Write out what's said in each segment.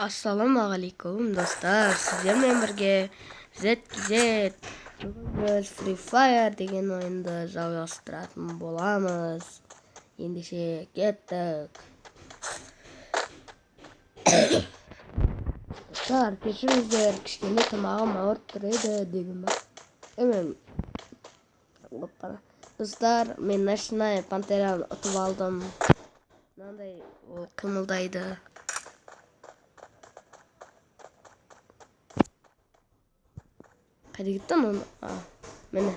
Ассалаумағалейкум достар, сіздермен бірге ZZ бүгін Free Fire деген ойынды жалғастыратын боламыз. Ендеше кеттік. Достар, кешіріңіздер, кішкене тамағым ауырып тұр еді деген ба? Достар, мен Ночная Пантераны ұтып алдым. Мынандай ол қимылдайды. Қайда кеттің оны? Міне.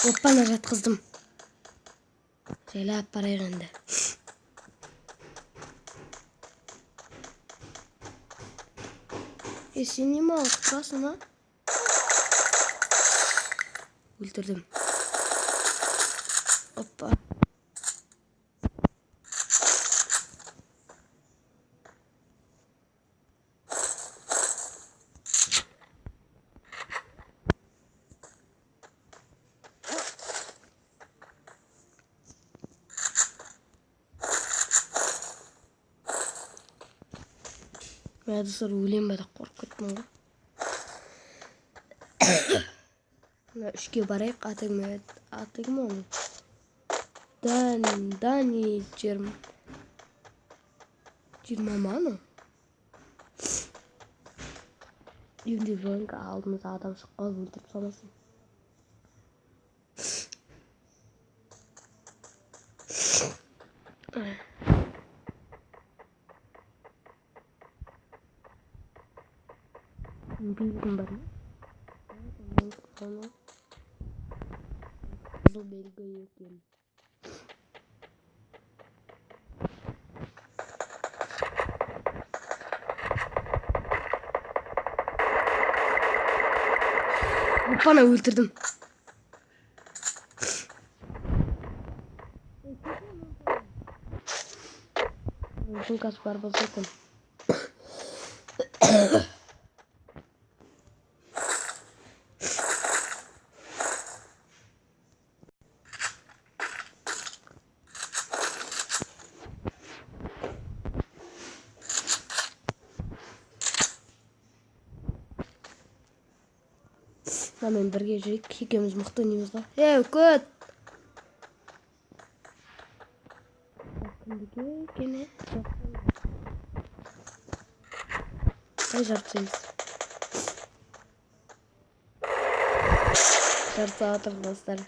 Оппана жатқыздым. Жайлап барайық енді. Сен неме алып тұрасың, а? Өлтірдім. Оппа. Мен достар өлем бәді қорқып кеттім ғой. Мына үшке барайық, атығым оның. Дани 20 маны. Енді жойынға алдымызда адам шыққалы өлтіріп саласын. Bilgim бар ма? Қызыл белгі екен. Опана, өлтірдім. Сумкасы бар болса екен. Мен бірге жүрейік, екеуміз мықты неміз ба? Көт! Кімдіге кене? Жарсайыз. Жарса атыр достар.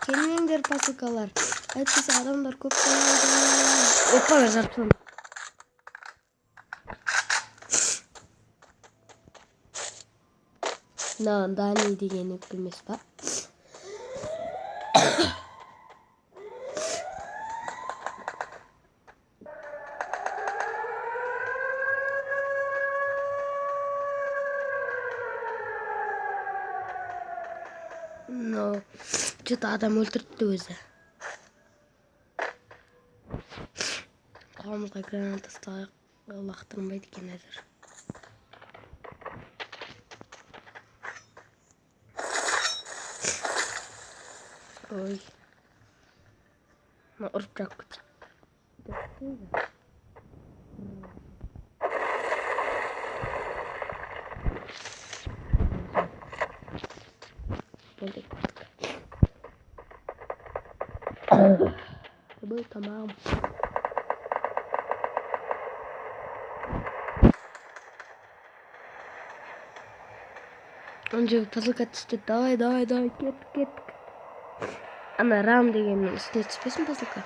Келмеңдер пасыкалар. Әйтпесе адамдар көп болады. Опа, жарсам. Дани деген өкілмес ба? Что-то адам өлтіртті өзі. Қоғамызға граната лақтырмайды екен әзір. Ой. Ұрып жақ күтіп. Бұл тамам. Он же тазылға түсті. Давай, кеттік. Ана рам дегеннің үстіне түспесін тазылға.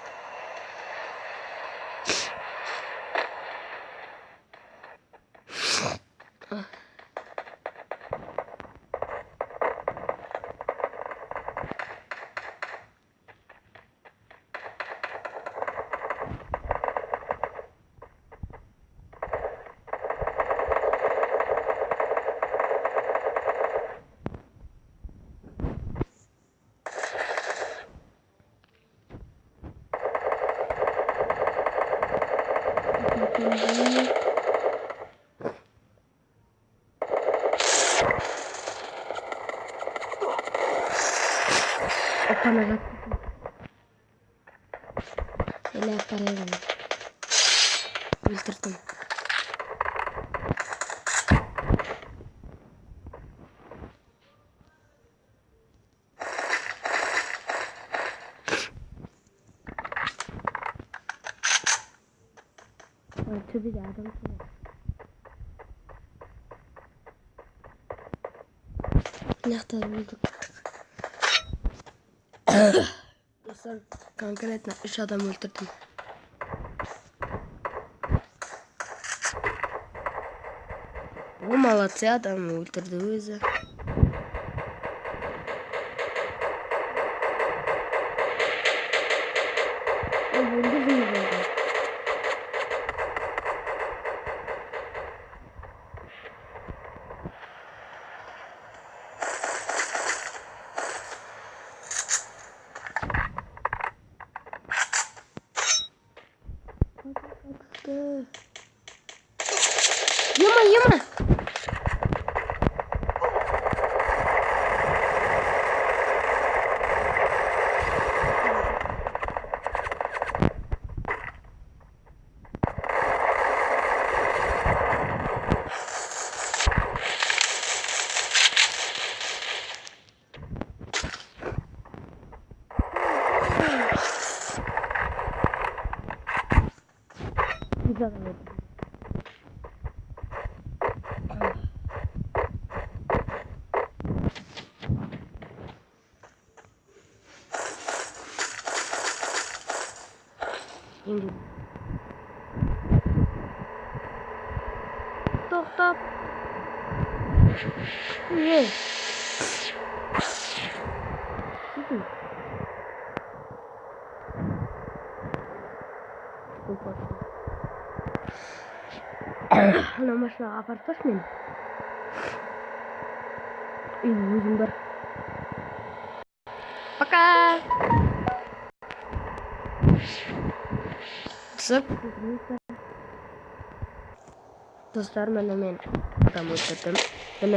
Bana bak. Öyle yaparım. Öldürdüm. Tabii de adam gibi. Ne kadar bulduk. Dostlar kanka etme. 3 adam öldürdüm. Bu Malatya adamı öldürdü bizi. O öldürdü mü böyle? Yama yama. Güzel oldu. Şimdi. Stop stop. Niye? أنا مش عبرتش منه. إيه وزنبر. Пока. Dostlar men adam öldürdüm. Ben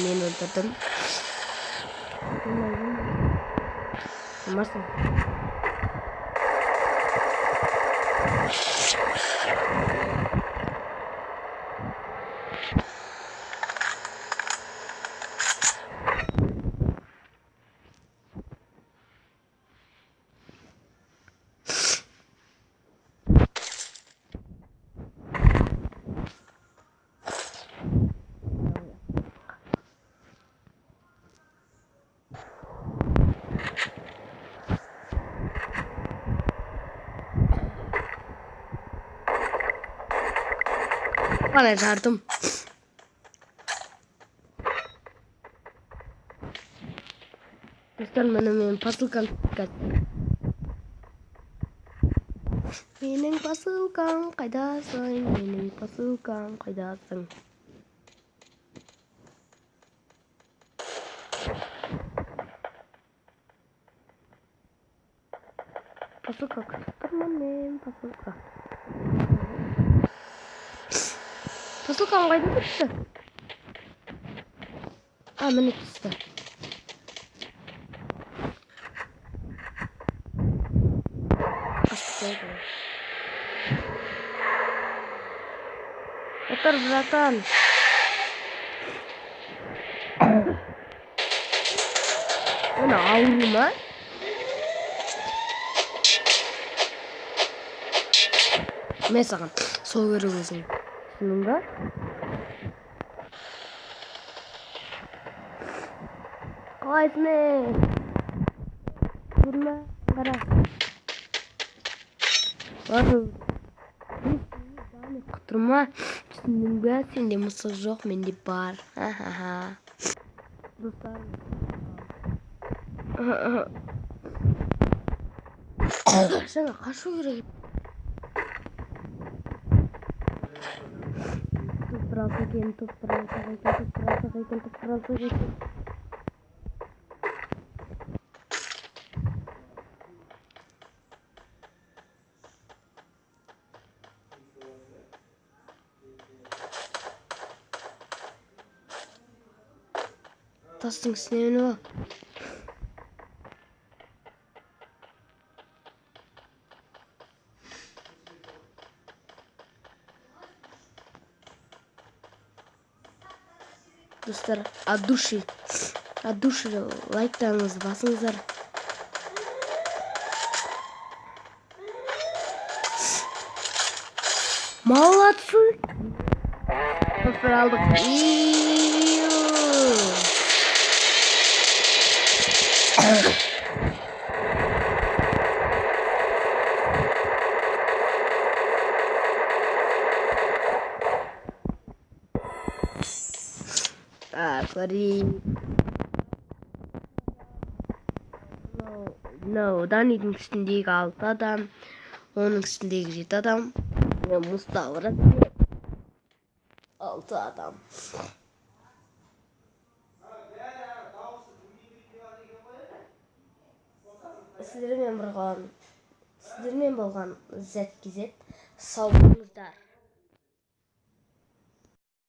men öldürdüm. Nasıl? Bana yardım. Dostlar men pasulkan kat. Mening pasulkan qaydasın? Mening pasulkan qaydasın? Pasulka tutturma men pasulka. Pasulkan qayda tuttu? Ha meni tuttu. Otur bırakan. Bu ne ağrıma? Mesela sol veriyorsun. Şunun Kaysne. Durma. Kara. Var. Kuturma. Düşündüm sende mısır yok mende var. Ha ha ha. Dostlar. Sana kaşı yüreğim. Toprağı. Tasın sinirini var. достар, от души лайктарыңызды басыңыздар. Молодцы! Достар, алдық. Так, Данидің үстіндегі 6 адам, оның үстіндегі 7 адам, Мұстафа 6 адам. Сіздермен болған Z-KZ сау болыңыздар.